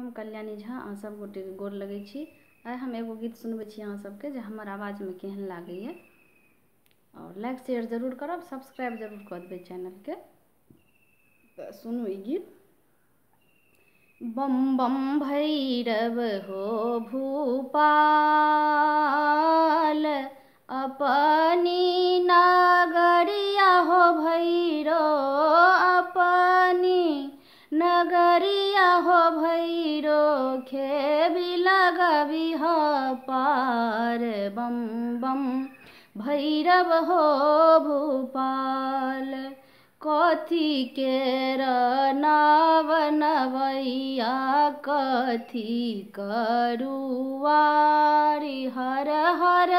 हम कल्याणी झा अहाँ सब गोटे गोर लगै छी। आइ हम एगो गीत सुनबै छी अहाँ सबके जे हमर आवाज में केहन लागैए, और लाइक शेयर जरूर करब, सब्सक्राइब जरूर कर देबै चैनल के। तो सुनू ई गीत। बम बम भैरव हो भूपाल, अपनी नगरिया हो भैरो, अपनी नगरिया हो भैरो, खेबी लगबी हो पार। बम बम भैरव हो भूपाल, कथी केर नाव नवैया, कथी करुआरी हर हर,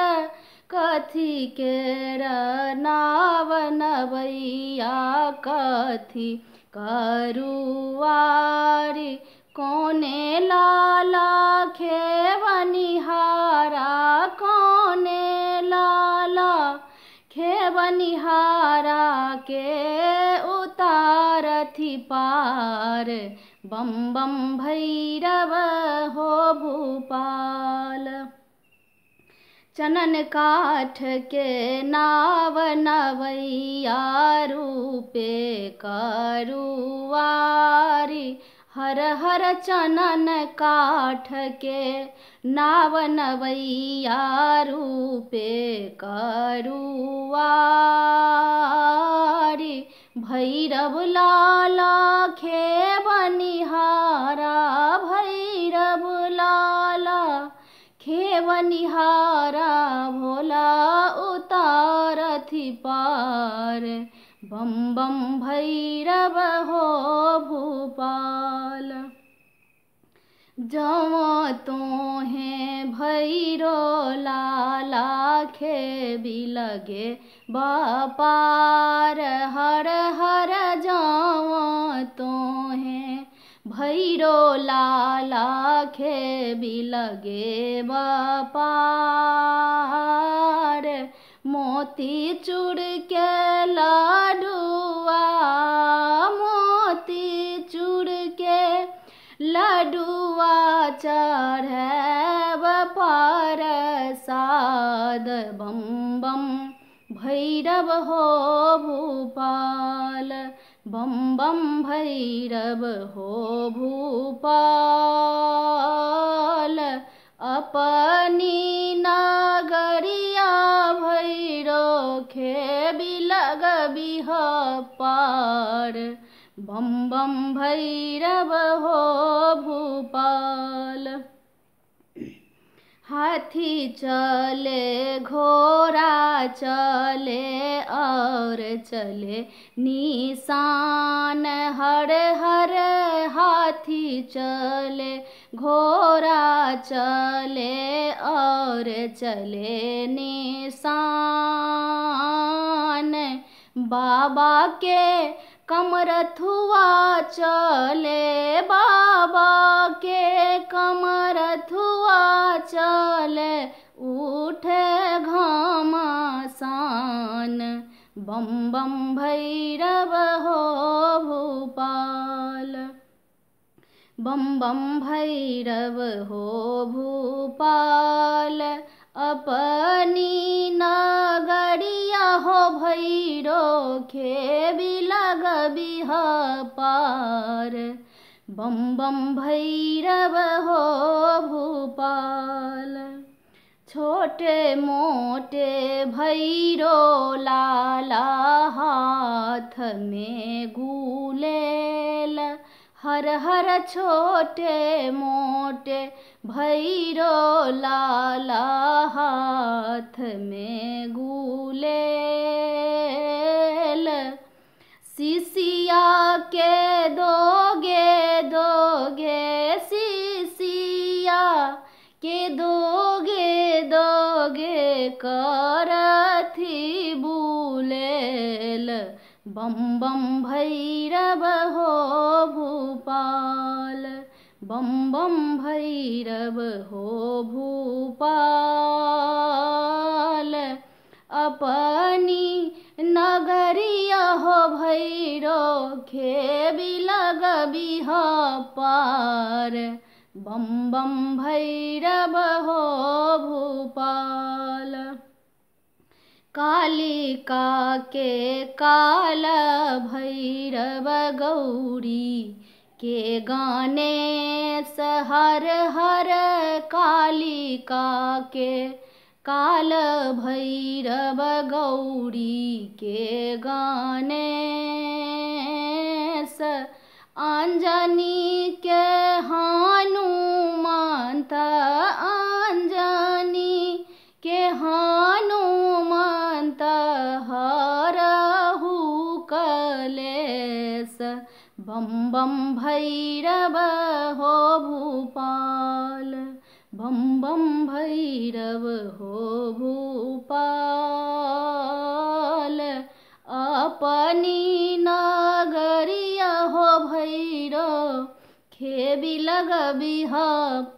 कथी केर नाव नवैया, कथी करुआरी। कोने लाला खेवनिहारा, कोने लाला खेवनिहारा, के उतारथी पार। बम बम भैरव हो भूपाल, चनन काठ के नाव नवैया, रूपे करुआरी हर हर। चनन काठ के नाव नवैया, रूपे करुआरी। भैरव लाला खेवनिहारा, भैरव लाला खेवनिहारा, भोला उतारथी पार। बम बम भैरव हो भूपाल, जहाँ तोहें भैरो लाला, खेबी लगे बापार हर हर। जहाँ तोहें भैरो लाला, खेबी लगे बापार। मोती चूड़ के लाडुआ, मोती चूड़ के लडुआ, चढ़ैब प्रसाद। बम बम भैरव हो भूपाल, बम बम भैरव हो भूपाल, अपनी नगरिया भैरो, खेबी लगबी हो पार। बम बम भैरव हो भूपाल, हाथी चले घोड़ा चले, और चले निशान हर हर। हाथी चले घोड़ा चले, और चले निशान। बाबा के कमरथुआ चले, बाबा के कमरथुआ चले, उठे घमासान। बम बम भैरव हो भूपाल, बम बम भैरव हो भूपाल, अपनी नगरिया हो भैरो, खेबी लगबी हो पार। बम बम भैरव हो भूपाल, छोटे मोटे भैरो लाला, हाथ में गुलेल हर हर। छोटे मोटे भैरो लाला, हाथ में गुलेल। सिसिया के दोगे दोगे, सिसिया के दोगे दोगे, करथी बुलेल। बम बम भैरव हो भूपाल, बम बम भैरव हो भूपाल, अपनी नगरिया हो भैरो, खेबी लगबी हो पार। बम बम भैरव हो भूपाल। कालिका के काल भैरव गौरी के गाने हर हर। कालिका के काल भैरव गौरी के गाने अंजनी के हनुमंत। अंजनी के हनुमंत हरहु कलेश। बम बम भैरव हो भूपाल। बम बम भैरव हो भूपाल। अपनी नगरिया हो भैरव खेबी लगबिह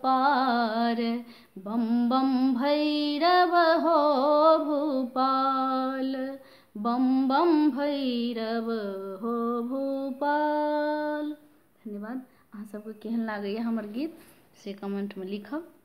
पार। बम बम भैरव हो भूपाल। बम बम भैरव हो भूपाल। धन्यवाद। अहाँ सबके केहन लागैए हमर गीत से कमेंट में लिखब।